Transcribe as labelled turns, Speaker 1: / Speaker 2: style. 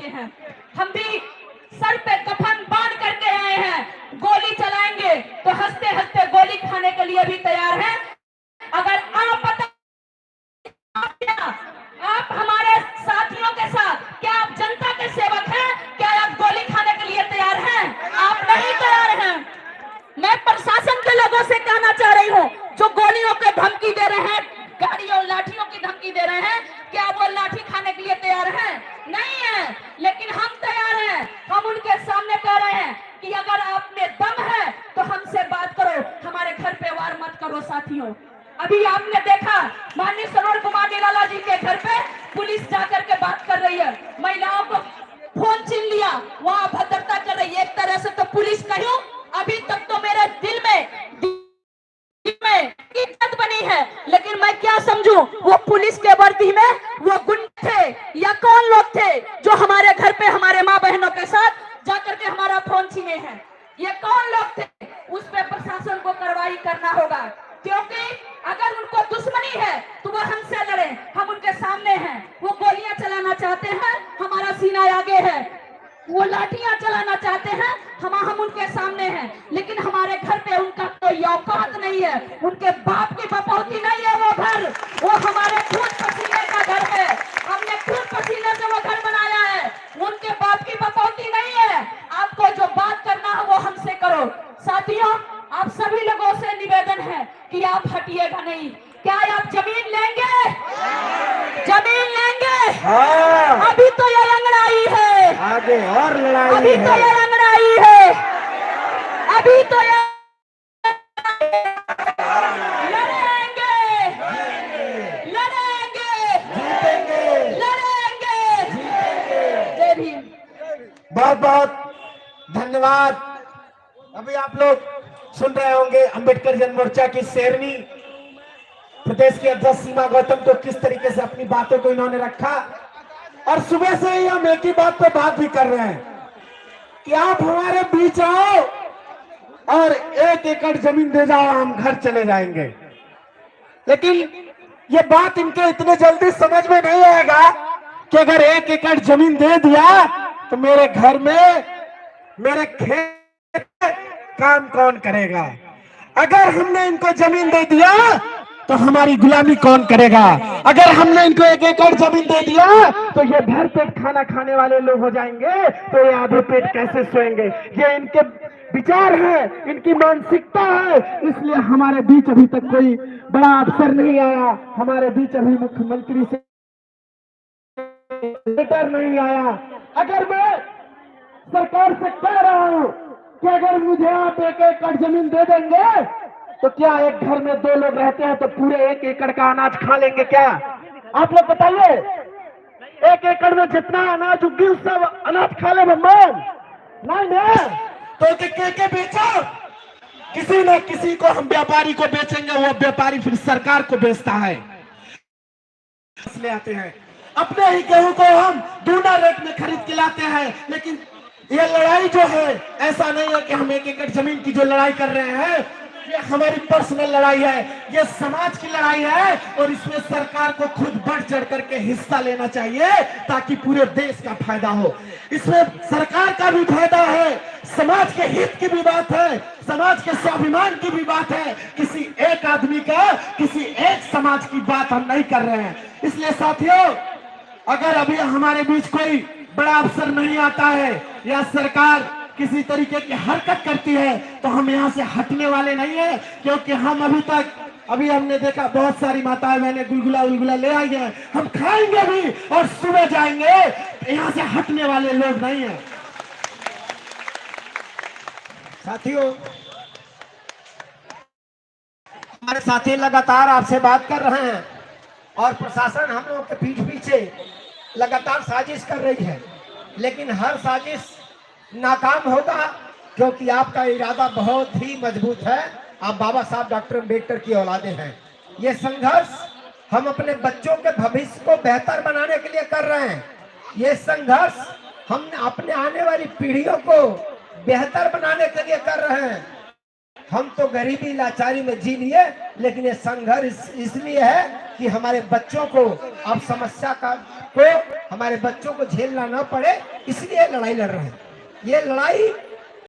Speaker 1: के हैं। हम भी सर पे कफन बांध करके आए हैं। गोली चलाएंगे तो हंसते हंसते गोली खाने के लिए भी तैयार हैं। अगर आप हमारे साथियों के साथ, क्या आप जनता के सेवक हैं? क्या आप गोली खाने के लिए तैयार हैं? आप नहीं तैयार हैं। मैं प्रशासन के लोगों से कहना चाह रही हूँ, जो गोलियों के धमकी दे रहे हैं, गाड़ियों लाठियों की धमकी दे रहे हैं, क्या वो लाठी खाने के लिए तैयार हैं? नहीं है। लेकिन हम तैयार हैं। हम उनके सामने कह रहे हैं कि अगर आप में दम है तो हमसे बात करो, हमारे घर पे वार मत करो। साथियों, अभी आपने देखा माननीय सरोज कुमार निराला जी के घर पे पुलिस जाकर के बात कर रही है, महिलाओं को फोन छीन लिया, वहां अभद्रता कर रही है। एक तरह से तो पुलिस कहूं, अभी तक तो मेरे दिल में इज्जत बनी है। लेकिन मैं क्या समझूं, वो पुलिस के वर्दी में वो गुंडे थे या कौन लोग थे जो हमारे घर पे हमारे माँ बहनों के साथ जाकर के हमारा फोन छीने हैं? ये कौन लोग थे? उस पर प्रशासन को कार्रवाई करना होगा, क्योंकि अगर उनको दुश्मनी है तो वो हमसे लड़े, हम उनके सामने हैं। वो गोलियां चलाना चाहते हैं, हमारा सीना आगे है। वो लाठियां चलाना चाहते हैं, हम उनके सामने हैं। लेकिन हमारे घर पे उनका कोई औकात नहीं है। उनके बाप की बपौती नहीं है वो घर, वो हमारे खून पसीने का घर है। हमने खून पसीने से वो घर बनाया है, उनके बाप की बपौती नहीं है। आपको जो बात करना है वो हमसे करो। साथियों, आप सभी लोगों से निवेदन है कि आप हटिएगा नहीं। क्या आप जमीन लेंगे? जमीन लेंगे?
Speaker 2: हाँ।
Speaker 1: अभी तो ये लड़ाई है,
Speaker 2: आगे और लड़ाई
Speaker 1: अभी
Speaker 2: है।
Speaker 1: तो ये लड़ाई है, अभी तो ये लड़ेंगे, लड़ेंगे,
Speaker 2: जीतेंगे,
Speaker 1: लड़ेंगे। जय भीम।
Speaker 2: बहुत बहुत धन्यवाद। अभी आप लोग सुन रहे होंगे अंबेडकर जन मोर्चा की शेरनी प्रदेश की अध्यक्ष सीमा गौतम को, किस तरीके से अपनी बातों को इन्होंने रखा। और सुबह से ही हम एक ही बात पे बात भी कर रहे हैं कि आप हमारे बीच आओ और 1 एकड़ जमीन दे जाओ, हम घर चले जाएंगे। लेकिन ये बात इनके इतने जल्दी समझ में नहीं आएगा कि अगर 1 एकड़ जमीन दे दिया तो मेरे घर में, मेरे खेत में काम कौन करेगा? अगर हमने इनको जमीन दे दिया तो हमारी गुलामी कौन करेगा? अगर हमने इनको 1 एकड़ जमीन दे दिया तो ये भर पेट खाना खाने वाले लोग हो जाएंगे, तो ये आधे पेट कैसे सोएंगे? ये इनके विचार है, इनकी मानसिकता है। इसलिए हमारे बीच अभी तक कोई बड़ा अफसर नहीं आया, हमारे बीच अभी मुख्यमंत्री से लेटर नहीं आया। अगर मैं सरकार से कह रहा हूं कि अगर मुझे आप 1 एकड़ जमीन दे देंगे तो क्या एक घर में 2 लोग रहते हैं तो पूरे 1 एकड़ का अनाज खा लेंगे क्या? आप लोग बताइए, 1 एकड़ में जितना अनाज उगी उस सब अनाज खा ले भगवान? नहीं ना। तो के बेचो, किसी न किसी को हम व्यापारी को बेचेंगे, वो व्यापारी फिर सरकार को बेचता है। ले आते हैं अपने ही गेहूं को हम दूना रेट में खरीद के लाते हैं। लेकिन ये लड़ाई जो है, ऐसा नहीं है कि हम 1 एकड़ जमीन की जो लड़ाई कर रहे हैं, ये हमारी पर्सनल लड़ाई है, ये समाज की लड़ाई है। और इसमें सरकार को खुद बढ़ चढ़ करके हिस्सा लेना चाहिए ताकि पूरे देश का फायदा हो। इसमें सरकार का भी फायदा है, समाज के हित की भी बात है, समाज के स्वाभिमान की भी बात है। किसी एक आदमी का, किसी एक समाज की बात हम नहीं कर रहे हैं। इसलिए साथियों, अगर अभी हमारे बीच कोई बड़ा अफसर नहीं आता है या सरकार किसी तरीके की हरकत करती है तो हम यहाँ से हटने वाले नहीं है। क्योंकि हम अभी हमने देखा बहुत सारी माताएं मैंने गुलगुला उलगुला ले आई है, हम खाएंगे भी और सुबह जाएंगे। यहाँ से हटने वाले लोग नहीं है। साथियों, हमारे साथी लगातार आपसे बात कर रहे हैं और प्रशासन हम लोगों के पीठ पीछे लगातार साजिश कर रही है, लेकिन हर साजिश नाकाम होगा क्योंकि आपका इरादा बहुत ही मजबूत है। आप बाबा साहब डॉक्टर अम्बेडकर की औलादे हैं। ये संघर्ष हम अपने बच्चों के भविष्य को बेहतर बनाने के लिए कर रहे हैं। ये संघर्ष हम अपने आने वाली पीढ़ियों को बेहतर बनाने के लिए कर रहे हैं। हम तो गरीबी लाचारी में जी लिए, लेकिन ये संघर्ष इसलिए है कि हमारे बच्चों को अब समस्या का
Speaker 3: को, हमारे बच्चों को झेलना न पड़े, इसलिए लड़ाई लड़ रहे हैं। ये लड़ाई